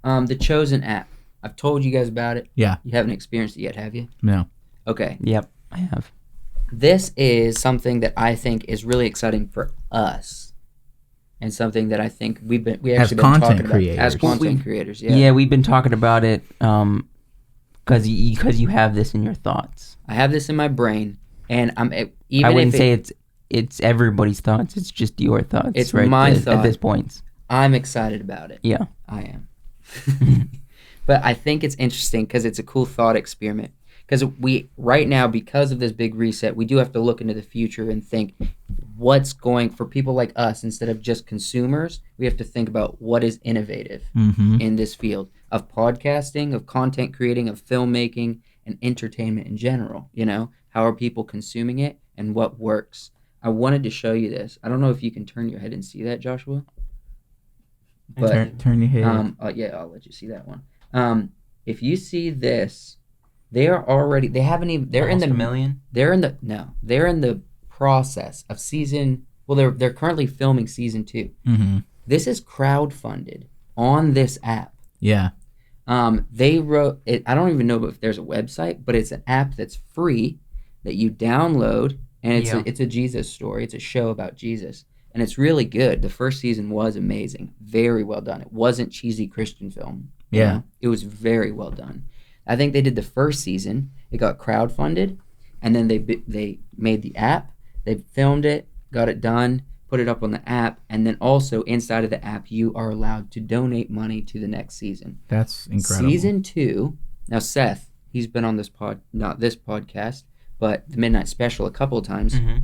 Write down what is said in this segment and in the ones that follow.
The Chosen app. I've told you guys about it. Yeah. You haven't experienced it yet, have you? No. Okay. Yep, I have. This is something that I think is really exciting for us, and something that I think we actually been talking about as content creators. Yeah. Yeah, we've been talking about it because you have this in your thoughts. I have this in my brain, and I wouldn't say it's everybody's thoughts. It's just your thoughts. It's right my thought at this point. I'm excited about it. Yeah, I am. But I think it's interesting because it's a cool thought experiment. Because right now, because of this big reset, we do have to look into the future and think what's going for people like us instead of just consumers. We have to think about what is innovative in this field of podcasting, of content creating, of filmmaking, and entertainment in general. You know, how are people consuming it and what works? I wanted to show you this. I don't know if you can turn your head and see that, Joshua. But turn your head. Yeah, I'll let you see that one. If you see this. They haven't even. They're almost in the $1 million. They're in the process of season. Well, they're currently filming season 2. Mm-hmm. This is crowdfunded on this app. Yeah. They wrote it. I don't even know if there's a website, but it's an app that's free that you download, and it's a Jesus story. It's a show about Jesus, and it's really good. The first season was amazing, very well done. It wasn't cheesy Christian film. Yeah, it was very well done. I think they did the first season. It got crowdfunded, and then they made the app. They filmed it, got it done, put it up on the app, and then also inside of the app, you are allowed to donate money to the next season. That's incredible. Season 2. Now Seth, he's been on this not this podcast, but the Midnight Special a couple of times. Mm-hmm.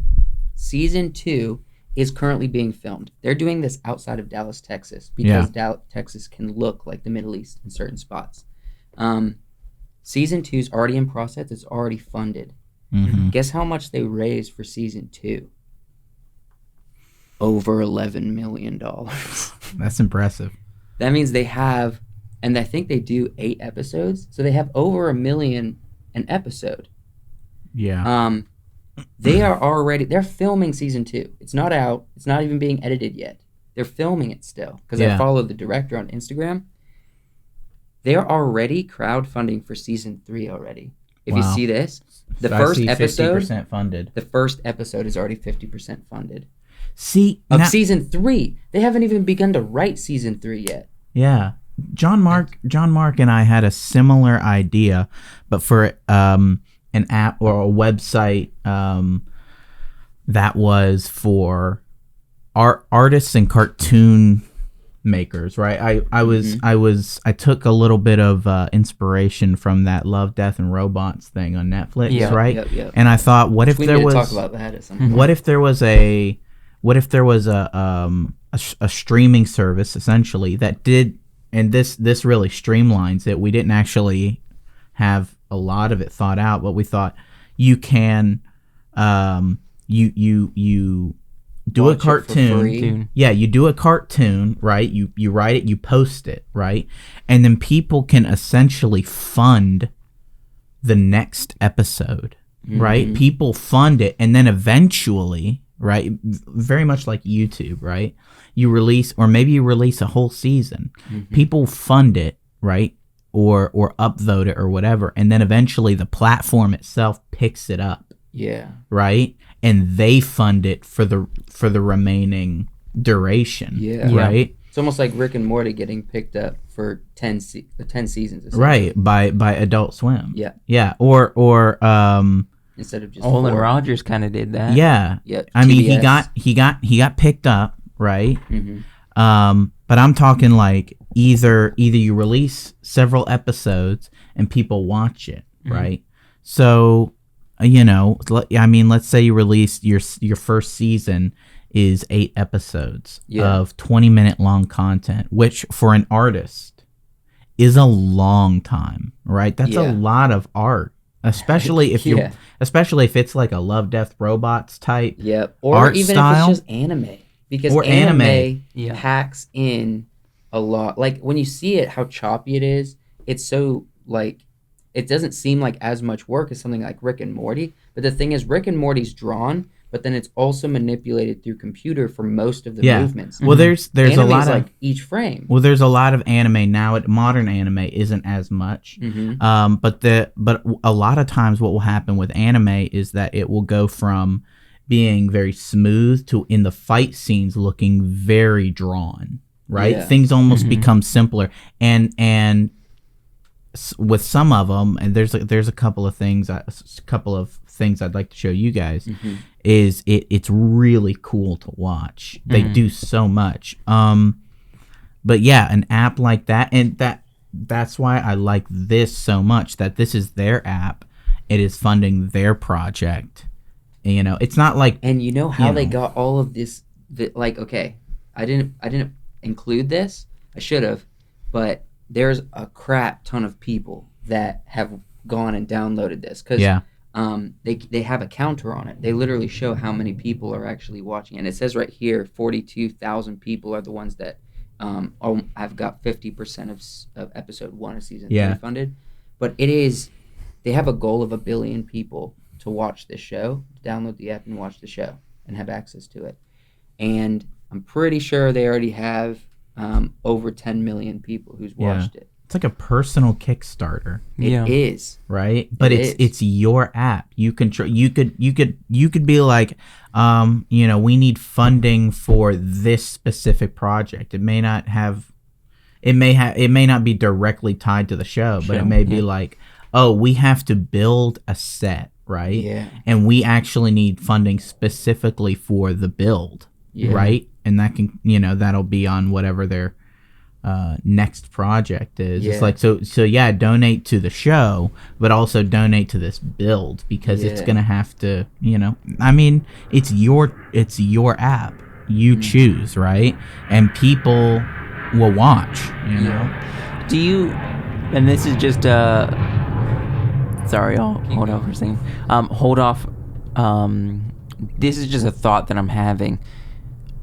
Season 2 is currently being filmed. They're doing this outside of Dallas, Texas, because Texas can look like the Middle East in certain spots. Season 2 is already in process. It's already funded. Mm-hmm. Guess how much they raised for season 2? Over $11 million. That's impressive. That means they have, and I think they do 8 episodes, so they have over $1 million an episode. Yeah. They're filming season 2. It's not out. It's not even being edited yet. They're filming it still, because I follow the director on Instagram. They're already crowdfunding for season 3 already. If you see this, the first episode, 50% funded. The first episode is already 50% funded. See, season 3, they haven't even begun to write season 3 yet. Yeah, John Mark and I had a similar idea, but for an app or a website that was for artists and cartoon makers, right? I took a little bit of inspiration from that Love, Death, and Robots thing on Netflix, right? Yep. And I thought, what if there was talk about that at some point. What if there was a streaming service essentially that did, and this really streamlines it. We didn't actually have a lot of it thought out, but we thought you can you do a cartoon. Yeah, you do a cartoon, right? You write it, you post it, right? And then people can essentially fund the next episode, right? People fund it, and then eventually, right? Very much like YouTube, right? You release, or maybe you release a whole season. People fund it, right? Or upvote it or whatever, and then eventually the platform itself picks it up. Yeah. Right? And they fund it for the remaining duration. Yeah. Right? It's almost like Rick and Morty getting picked up for 10 seasons. Right, by Adult Swim. Yeah. Yeah. Or instead of just Olin Rogers kind of did that. Yeah. Yeah. I mean, TBS. he got picked up, right? But I'm talking like either you release several episodes and people watch it, right? So, I mean, let's say you release your first season is 8 episodes of 20-minute long content, which for an artist is a long time, right? That's a lot of art, especially if especially if it's like a Love, Death, Robots type or art even style. if it's just anime, because anime packs in a lot. Like when you see it, how choppy it is, it's so like, it doesn't seem like as much work as something like Rick and Morty. But the thing is, Rick and Morty's drawn, but then it's also manipulated through computer for most of the Yeah. movements. Well, there's Anime a lot is of like each frame. well, there's a lot of anime now. Modern anime isn't as much, but a lot of times what will happen with anime is that it will go from being very smooth to in the fight scenes looking very drawn. Right, Yeah. things almost become simpler, and with some of them, and there's a couple of things I'd like to show you guys. Is it's really cool to watch. They do so much. But yeah, an app like that, and that's why I like this so much. That this is their app. It is funding their project. And, you know, it's not like. And you know how they got all of this? Like, okay, I didn't include this. I should have, but there's a crap ton of people that have gone and downloaded this because they have a counter on it. They literally show how many people are actually watching, and it says right here 42,000 people are the ones that have got 50% of episode 1 of season 3 funded. But they have a goal of 1 billion people to watch this show, to download the app and watch the show and have access to it. And I'm pretty sure they already have over 10 million people who's watched it. It's like a personal Kickstarter. It is, right? But it's your app. You control. You could be like, you know, we need funding for this specific project. It may not be directly tied to the show, but it may be like, oh, we have to build a set, right? Yeah. And we actually need funding specifically for the build, right? And that can, you know, that'll be on whatever their next project is. It's like, so yeah, donate to the show, but also donate to this build because it's gonna have to, you know, I mean, it's your app. You choose, right? And people will watch, you know. Do you, and this is just sorry, I'll hold off for a second. Hold off. This is just a thought that I'm having.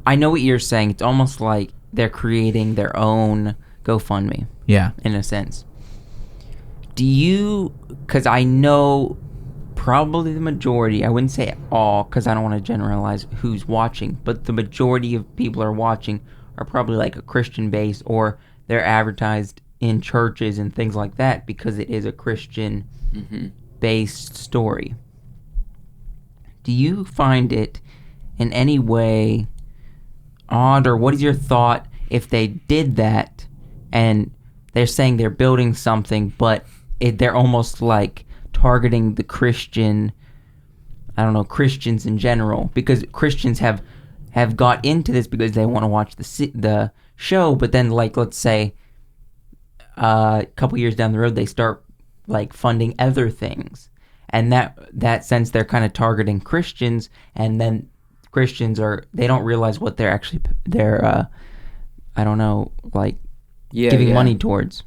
I know what you're saying. It's almost like they're creating their own GoFundMe. Yeah. In a sense. Do you, because I know probably the majority, I wouldn't say all, because I don't want to generalize who's watching, but the majority of people are watching are probably like a Christian base, or they're advertised in churches and things like that because it is a Christian based story. Do you find it in any way odd, or what is your thought if they did that and they're saying they're building something, but they're almost like targeting the Christian, I don't know, Christians in general, because Christians have got into this because they want to watch the show, but then, like, let's say a couple years down the road they start like funding other things, and that sense they're kind of targeting Christians, and then Christians they don't realize what they're I don't know, like giving money towards.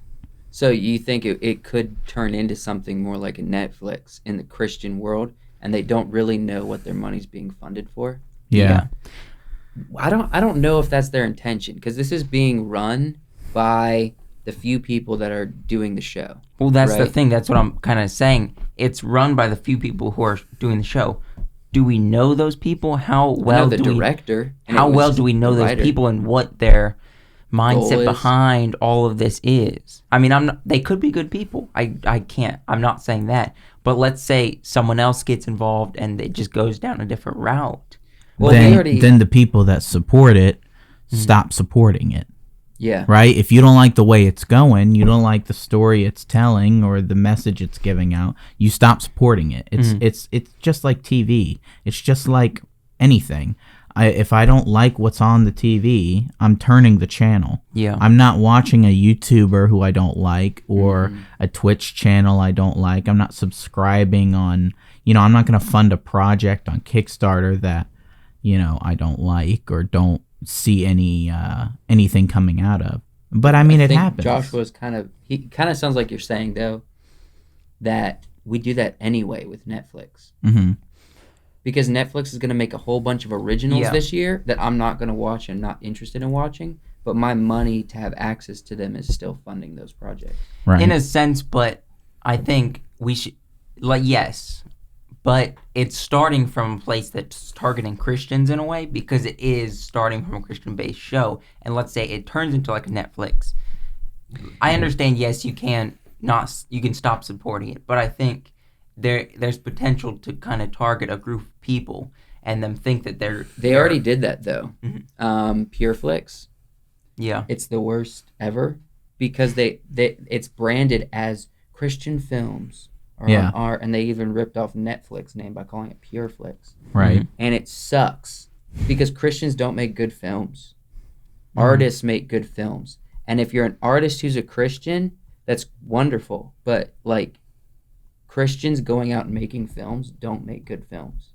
So you think it could turn into something more like a Netflix in the Christian world, and they don't really know what their money's being funded for? Yeah. I don't know if that's their intention, because this is being run by the few people that are doing the show. Well, that's the thing. That's what I'm kind of saying. It's run by the few people who are doing the show. Do we know those people? How well the director? How well do we know those people and what their mindset behind all of this is? I mean, they could be good people. I can't. I'm not saying that. But let's say someone else gets involved and it just goes down a different route. Well, then the people that support it stop supporting it. Yeah. Right? If you don't like the way it's going, you don't like the story it's telling or the message it's giving out, you stop supporting it. It's just like TV. It's just like anything. If I don't like what's on the TV, I'm turning the channel. Yeah. I'm not watching a YouTuber who I don't like or a Twitch channel I don't like. I'm not subscribing on, I'm not going to fund a project on Kickstarter that, I don't like or don't see anything coming out of. But I mean, it happens. Joshua's he kind of sounds like you're saying, though, that we do that anyway with Netflix. Mm-hmm. Because Netflix is going to make a whole bunch of originals this year that I'm not going to watch and not interested in watching, but my money to have access to them is still funding those projects. Right. In a sense, but I think we should, yes, but it's starting from a place that's targeting Christians in a way, because it is starting from a Christian-based show. And let's say it turns into like a Netflix. I understand, yes, you can stop supporting it, but I think there's potential to kind of target a group of people and them think that they already did that though. Mm-hmm. Pure Flix. Yeah. It's the worst ever because it's branded as Christian films. And they even ripped off Netflix name by calling it Pure Flix. Right. Mm-hmm. And it sucks because Christians don't make good films. Artists make good films. And if you're an artist who's a Christian, that's wonderful. But like Christians going out and making films don't make good films.